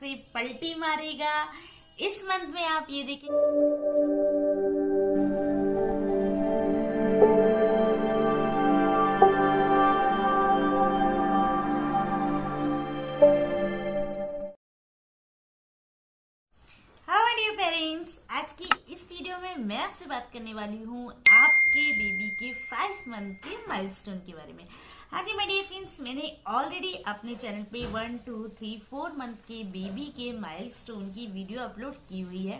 से पलटी मारेगा। इस मंथ में आप ये देखें। हाउ डियर पेरेंट्स, आज की इस वीडियो में मैं आपसे बात करने वाली हूँ आपके बेबी के 5 मंथ के माइलस्टोन के बारे में। हाँ जी माय डियर फ्रेंड्स, मैंने ऑलरेडी अपने चैनल पे 1, 2, 3, 4 मंथ के बेबी के माइलस्टोन की वीडियो अपलोड की हुई है।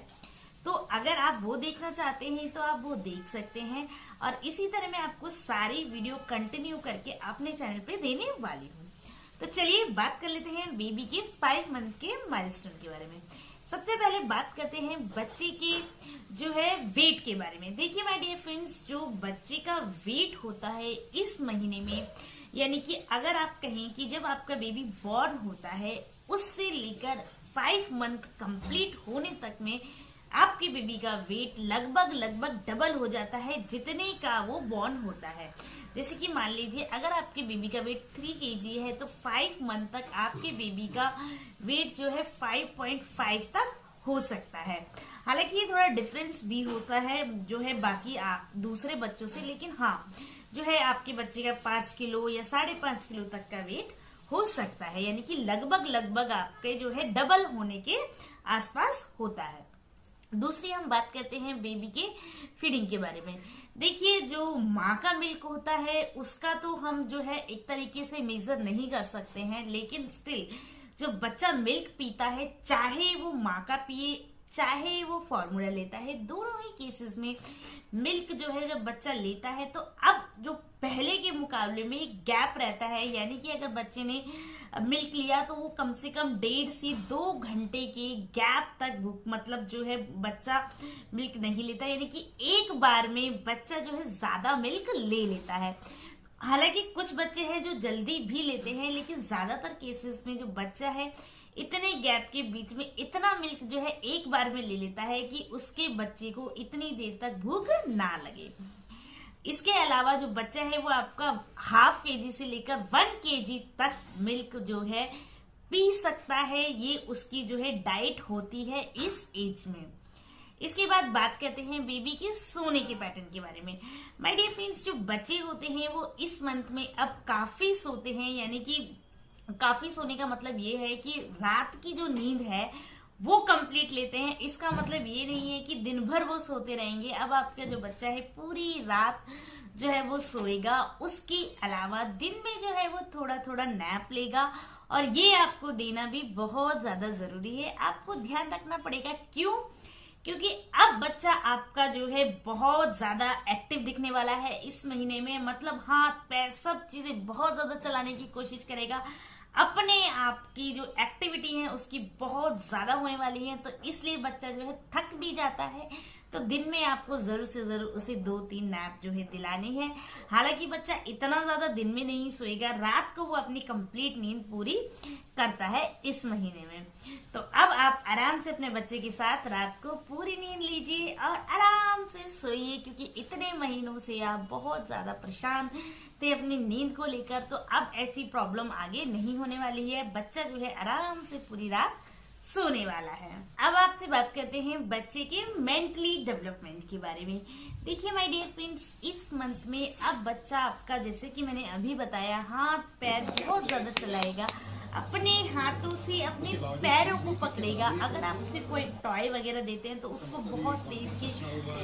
तो अगर आप वो देखना चाहते हैं तो आप वो देख सकते हैं, और इसी तरह मैं आपको सारी वीडियो कंटिन्यू करके अपने चैनल पे देने वाली हूँ। तो चलिए बात कर लेते हैं बेबी के 5 मंथ के माइलस्टोन के बारे में। सबसे पहले बात करते हैं बच्चे के जो है वेट के बारे में। देखिए माय डियर फ्रेंड्स, जो बच्चे का वेट होता है इस महीने में, यानी कि अगर आप कहें कि जब आपका बेबी बॉर्न होता है उससे लेकर 5 मंथ कंप्लीट होने तक में आपके बेबी का वेट लगभग डबल हो जाता है जितने का वो बॉर्न होता है। जैसे कि मान लीजिए अगर आपके बेबी का वेट 3 kg है तो 5 मंथ तक आपके बेबी का वेट जो है 5.5 तक हो सकता है। हालांकि ये थोड़ा डिफरेंस भी होता है जो है बाकी दूसरे बच्चों से, लेकिन हाँ जो है आपके बच्चे का 5 किलो या 5.5 किलो तक का वेट हो सकता है, यानी कि लगभग आपके जो है डबल होने के आसपास होता है। दूसरी हम बात करते हैं बेबी के फीडिंग के बारे में। देखिए जो माँ का मिल्क होता है उसका तो हम जो है एक तरीके से मेजर नहीं कर सकते हैं, लेकिन स्टिल जो बच्चा मिल्क पीता है, चाहे वो माँ का पिए चाहे वो फॉर्मूला लेता है, दोनों ही केसेस में मिल्क जो है जब बच्चा लेता है तो अब जो पहले के मुकाबले में एक गैप रहता है, यानी कि अगर बच्चे ने मिल्क लिया तो वो कम से कम 1.5 से 2 घंटे के गैप तक मतलब जो है बच्चा मिल्क नहीं लेता, यानी कि एक बार में बच्चा जो है ज्यादा मिल्क ले लेता है। हालांकि कुछ बच्चे हैं जो जल्दी भी लेते हैं, लेकिन ज्यादातर केसेस में जो बच्चा है इतने गैप के बीच में इतना मिल्क जो है एक बार में ले लेता है कि उसके बच्चे को इतनी देर तक भूख ना लगे। इसके अलावा जो बच्चा है वो आपका ½ kg से लेकर 1 kg तक मिल्क जो है पी सकता है, ये उसकी जो है डाइट होती है इस एज में। इसके बाद बात करते हैं बेबी के सोने के पैटर्न के बारे में। माय डियर फ्रेंड्स, जो बच्चे होते हैं वो इस मंथ में अब काफी सोते हैं, यानी कि काफी सोने का मतलब ये है कि रात की जो नींद है वो कंप्लीट लेते हैं। इसका मतलब ये नहीं है कि दिन भर वो सोते रहेंगे। अब आपका जो बच्चा है पूरी रात जो है वो सोएगा, उसके अलावा दिन में जो है वो थोड़ा नैप लेगा, और ये आपको देना भी बहुत ज्यादा जरूरी है। आपको ध्यान रखना पड़ेगा, क्योंकि अब बच्चा आपका जो है बहुत ज्यादा एक्टिव दिखने वाला है इस महीने में। मतलब हाथ पैर सब चीजें बहुत ज्यादा चलाने की कोशिश करेगा, अपने आप की जो एक्टिविटी है उसकी बहुत ज्यादा होने वाली है, तो इसलिए बच्चा जो है थक भी जाता है। तो दिन में आपको जरूर से जरूर उसे 2-3 नैप जो है दिलानी है। हालांकि बच्चा इतना ज्यादा दिन में नहीं सोएगा, रात को वो अपनी कंप्लीट नींद पूरी करता है इस महीने में। तो अब आप आराम से अपने बच्चे के साथ रात को पूरी नींद लीजिए और आराम से सोइए, क्योंकि इतने महीनों से आप बहुत ज्यादा परेशान थे अपनी नींद को लेकर। तो अब ऐसी प्रॉब्लम आगे नहीं होने वाली है, बच्चा जो है आराम से पूरी रात सोने वाला है। अब आपसे बात करते हैं बच्चे के मेंटली डेवलपमेंट के बारे में। देखिए माय डियर फ्रेंड्स, इस मंथ में अब बच्चा आपका, जैसे कि मैंने अभी बताया, हाथ पैर बहुत ज्यादा चलाएगा, अपने हाथों से अपने पैरों को पकड़ेगा। अगर आप उसे कोई टॉय वगैरह देते हैं तो उसको बहुत तेज के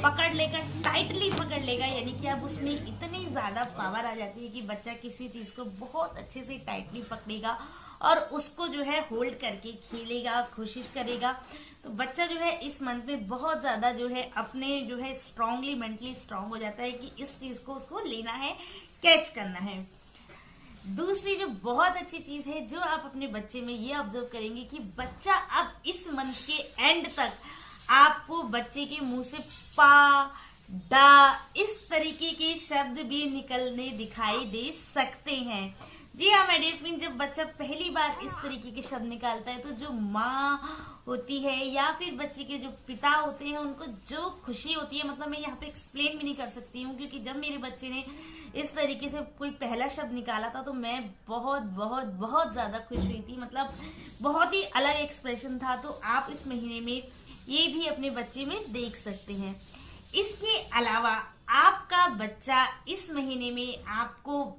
पकड़ लेकर टाइटली पकड़ लेगा, यानी कि अब उसमें इतनी ज्यादा पावर आ जाती है कि बच्चा किसी चीज को बहुत अच्छे से टाइटली पकड़ेगा और उसको जो है होल्ड करके खेलेगा, कोशिश करेगा। तो बच्चा जो है इस मंथ में बहुत ज्यादा जो है अपने जो है स्ट्रांगली मेंटली स्ट्रांग हो जाता है कि इस चीज को उसको लेना है, कैच करना है। दूसरी जो बहुत अच्छी चीज है जो आप अपने बच्चे में ये ऑब्जर्व करेंगे कि बच्चा अब इस मंथ के एंड तक आपको बच्चे के मुंह से पा, डा इस तरीके के शब्द भी निकलने दिखाई दे सकते हैं। जी हाँ मेरे फ्रेंड, जब बच्चा पहली बार इस तरीके के शब्द निकालता है तो जो माँ होती है या फिर बच्चे के जो पिता होते हैं उनको जो खुशी होती है, मतलब मैं यहाँ पे एक्सप्लेन भी नहीं कर सकती हूँ। क्योंकि जब मेरे बच्चे ने इस तरीके से कोई पहला शब्द निकाला था तो मैं बहुत बहुत बहुत ज्यादा खुश हुई थी। मतलब बहुत ही अलग एक्सप्रेशन था। तो आप इस महीने में ये भी अपने बच्चे में देख सकते हैं। इसके अलावा आपका बच्चा इस महीने में आपको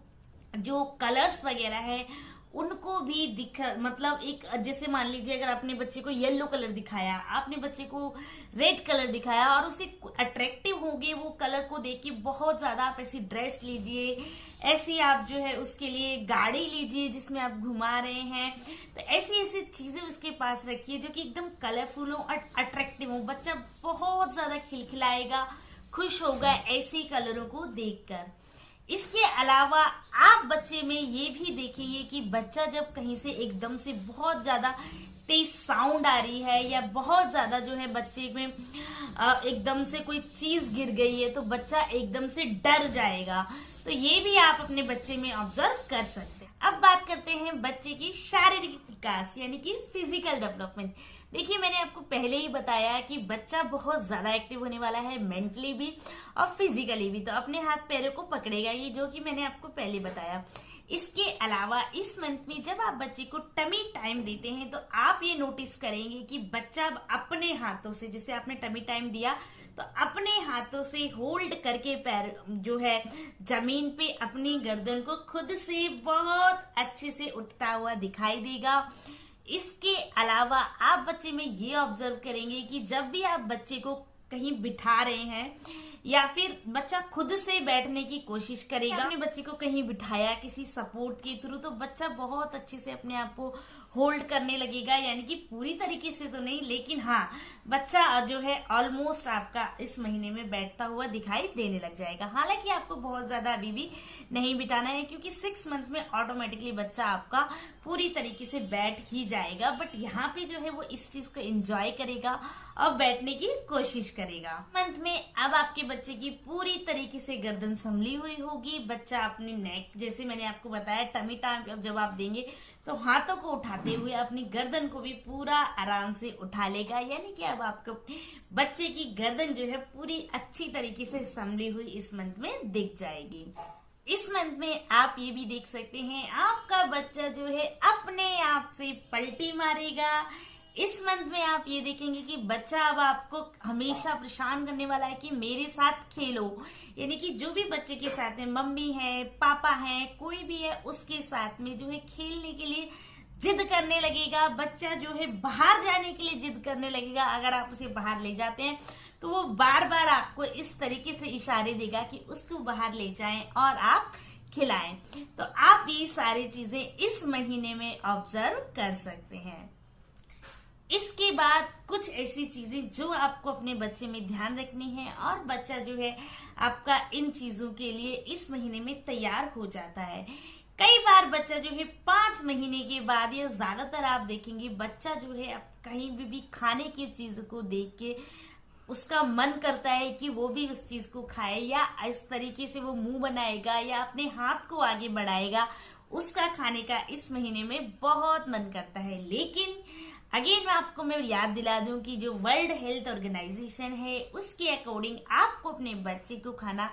जो कलर्स वगैरह है उनको भी मतलब एक, जैसे मान लीजिए अगर आपने बच्चे को येलो कलर दिखाया, आपने बच्चे को रेड कलर दिखाया और उसे अट्रैक्टिव हो गए वो कलर को देख के बहुत ज्यादा, आप ऐसी ड्रेस लीजिए, ऐसी आप जो है उसके लिए गाड़ी लीजिए जिसमें आप घुमा रहे हैं, तो ऐसी ऐसी चीजें उसके पास रखिए जो कि एकदम कलरफुल हो और अट्रैक्टिव हो। बच्चा बहुत ज्यादा खिलखिलाएगा, खुश होगा ऐसे कलरों को देखकर। इसके अलावा आप बच्चे में ये भी देखेंगे कि बच्चा जब कहीं से एकदम से बहुत ज्यादा तेज साउंड आ रही है या बहुत ज्यादा जो है बच्चे में एकदम से कोई चीज गिर गई है तो बच्चा एकदम से डर जाएगा। तो ये भी आप अपने बच्चे में ऑब्जर्व कर सकते हैं। अब बात करते हैं बच्चे की शारीरिक विकास यानी कि फिजिकल डेवलपमेंट। देखिए मैंने आपको पहले ही बताया कि बच्चा बहुत ज्यादा एक्टिव होने वाला है, मेंटली भी और फिजिकली भी। तो अपने हाथ पैरों को पकड़ेगा, ये जो कि मैंने आपको पहले बताया। इसके अलावा इस मंथ में जब आप बच्चे को टमी टाइम देते हैं तो आप ये नोटिस करेंगे कि बच्चा अपने हाथों से, जैसे आपने टमी टाइम दिया तो अपने हाथों से होल्ड करके पैर जो है जमीन पे अपनी गर्दन को खुद से बहुत अच्छे से उठता हुआ दिखाई देगा। इसके अलावा आप बच्चे में ये ऑब्जर्व करेंगे कि जब भी आप बच्चे को कहीं बिठा रहे हैं या फिर बच्चा खुद से बैठने की कोशिश करेगा, अपने बच्चे को कहीं बिठाया किसी सपोर्ट के थ्रू, तो बच्चा बहुत अच्छे से अपने आप को होल्ड करने लगेगा। यानी कि पूरी तरीके से तो नहीं, लेकिन हाँ बच्चा जो है ऑलमोस्ट आपका इस महीने में बैठता हुआ दिखाई देने लग जाएगा। हालांकि आपको बहुत ज्यादा अभी भी नहीं बिठाना है क्योंकि 6 मंथ में ऑटोमेटिकली बच्चा आपका पूरी तरीके से बैठ ही जाएगा। बट यहाँ पे जो है वो इस चीज को एंजॉय करेगा और बैठने की कोशिश करेगा। मंथ में अब आपके बच्चे की पूरी तरीके से गर्दन संभली हुई होगी। बच्चा अपनी नेक, जैसे मैंने आपको बताया टमी टाइम जब आप देंगे तो हाथों को उठाते हुए अपनी गर्दन को भी पूरा आराम से उठा लेगा। यानी कि अब आपको बच्चे की गर्दन जो है पूरी अच्छी तरीके से संभली हुई इस मंथ में दिख जाएगी। इस मंथ में आप ये भी देख सकते हैं आपका बच्चा जो है अपने आप से पलटी मारेगा। इस मंथ में आप ये देखेंगे कि बच्चा अब आपको हमेशा परेशान करने वाला है कि मेरे साथ खेलो। यानी कि जो भी बच्चे के साथ है, मम्मी है, पापा है, कोई भी है, उसके साथ में जो है खेलने के लिए जिद करने लगेगा। बच्चा जो है बाहर जाने के लिए जिद करने लगेगा। अगर आप उसे बाहर ले जाते हैं तो वो बार बार आपको इस तरीके से इशारे देगा कि उसको बाहर ले जाएं और आप खिलाएं। तो आप ये सारी चीजें इस महीने में ऑब्जर्व कर सकते हैं। इसके बाद कुछ ऐसी चीजें जो आपको अपने बच्चे में ध्यान रखनी है और बच्चा जो है आपका इन चीजों के लिए इस महीने में तैयार हो जाता है। कई बार बच्चा जो है 5 महीने के बाद या ज्यादातर आप देखेंगे बच्चा जो है कहीं भी खाने की चीज को देख के उसका मन करता है कि वो भी उस चीज को खाए, या इस तरीके से वो मुंह बनाएगा या अपने हाथ को आगे बढ़ाएगा, उसका खाने का इस महीने में बहुत मन करता है। लेकिन अगेन आपको मैं याद दिला दूं कि जो वर्ल्ड हेल्थ ऑर्गेनाइजेशन है उसके अकॉर्डिंग आपको अपने बच्चे को खाना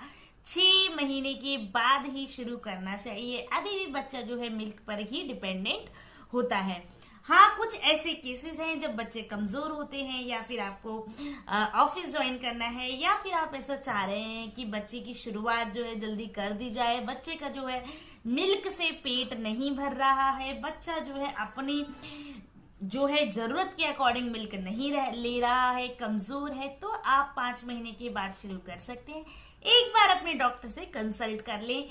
6 महीने के बाद ही शुरू करना चाहिए। अभी भी बच्चा जो है मिल्क पर ही डिपेंडेंट होता है। हाँ, कुछ ऐसे केसेस हैं जब बच्चे कमजोर होते हैं या फिर आपको ऑफिस ज्वाइन करना है या फिर आप ऐसा चाह रहे हैं कि बच्चे की शुरुआत जो है जल्दी कर दी जाए। बच्चे का जो है मिल्क से पेट नहीं भर रहा है, बच्चा जो है अपनी जो है जरूरत के अकॉर्डिंग मिल्क नहीं ले रहा है, कमजोर है, तो आप 5 महीने के बाद शुरू कर सकते हैं। एक बार अपने डॉक्टर से कंसल्ट कर लें,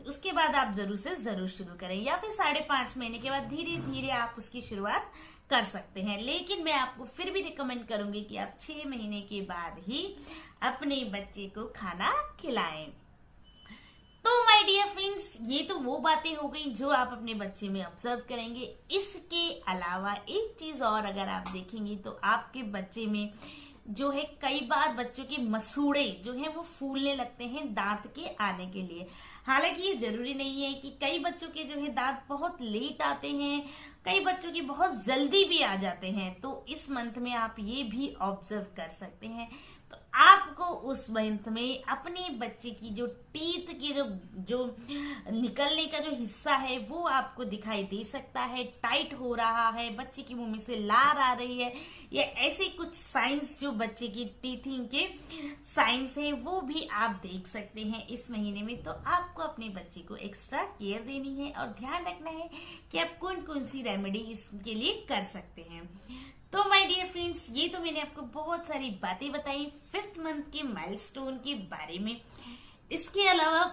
उसके बाद आप जरूर से जरूर शुरू करें, या फिर 5.5 महीने के बाद धीरे धीरे आप उसकी शुरुआत कर सकते हैं। लेकिन मैं आपको फिर भी रिकमेंड करूंगी कि आप 6 महीने के बाद ही अपने बच्चे को खाना खिलाएं। तो माय डियर फ्रेंड्स, ये तो वो बातें हो गई जो आप अपने बच्चे में ऑब्जर्व करेंगे। इसके अलावा एक चीज और अगर आप देखेंगे तो आपके बच्चे में जो है कई बार बच्चों के मसूड़े जो है वो फूलने लगते हैं दांत के आने के लिए। हालांकि ये जरूरी नहीं है कि कई बच्चों के जो है दांत बहुत लेट आते हैं, कई बच्चों के बहुत जल्दी भी आ जाते हैं। तो इस मंथ में आप ये भी ऑब्जर्व कर सकते हैं। तो आपको उस मंथ में अपने बच्चे की जो टीथ की जो निकलने का जो हिस्सा है वो आपको दिखाई दे सकता है, टाइट हो रहा है, बच्चे के मुंह में से लार आ रही है, या ऐसे कुछ साइंस जो बच्चे की टीथिंग के साइंस है वो भी आप देख सकते हैं इस महीने में। तो आपको अपने बच्चे को एक्स्ट्रा केयर देनी है और ध्यान रखना है कि आप कौन कौन सी रेमेडी इसके लिए कर सकते हैं। तो माय डियर फ्रेंड्स, ये तो मैंने आपको बहुत सारी बातें बताई 5th मंथ के माइलस्टोन के बारे में। इसके अलावा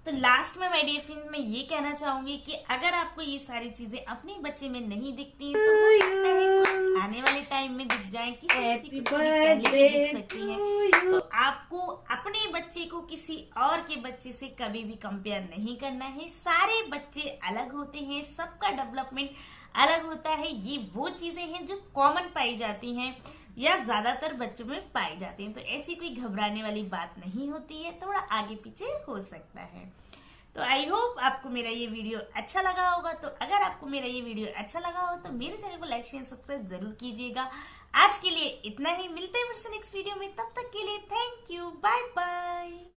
तो लास्ट में माय डियर फ्रेंड्स मैं ये कहना चाहूंगी कि अगर आपको ये सारी चीजें अपने बच्चे में नहीं दिखती तो हो सकता है कुछ आने वाले टाइम में दिख जाए, किसी को पहले भी दिख सकती है। तो आपको अपने बच्चे को किसी और के बच्चे से कभी भी कंपेयर नहीं करना है। सारे बच्चे अलग होते हैं, सबका डेवलपमेंट अलग होता है। ये वो चीजें हैं जो कॉमन पाई जाती हैं या ज्यादातर बच्चों में पाई जाती हैं। तो ऐसी कोई घबराने वाली बात नहीं होती है, थोड़ा आगे पीछे हो सकता है। तो आई होप आपको मेरा ये वीडियो अच्छा लगा होगा। तो अगर आपको मेरा ये वीडियो अच्छा लगा हो तो मेरे चैनल को लाइक शेयर सब्सक्राइब जरूर कीजिएगा। आज के लिए इतना ही, मिलते हैं फिर से नेक्स्ट वीडियो में। तब तक के लिए थैंक यू, बाय।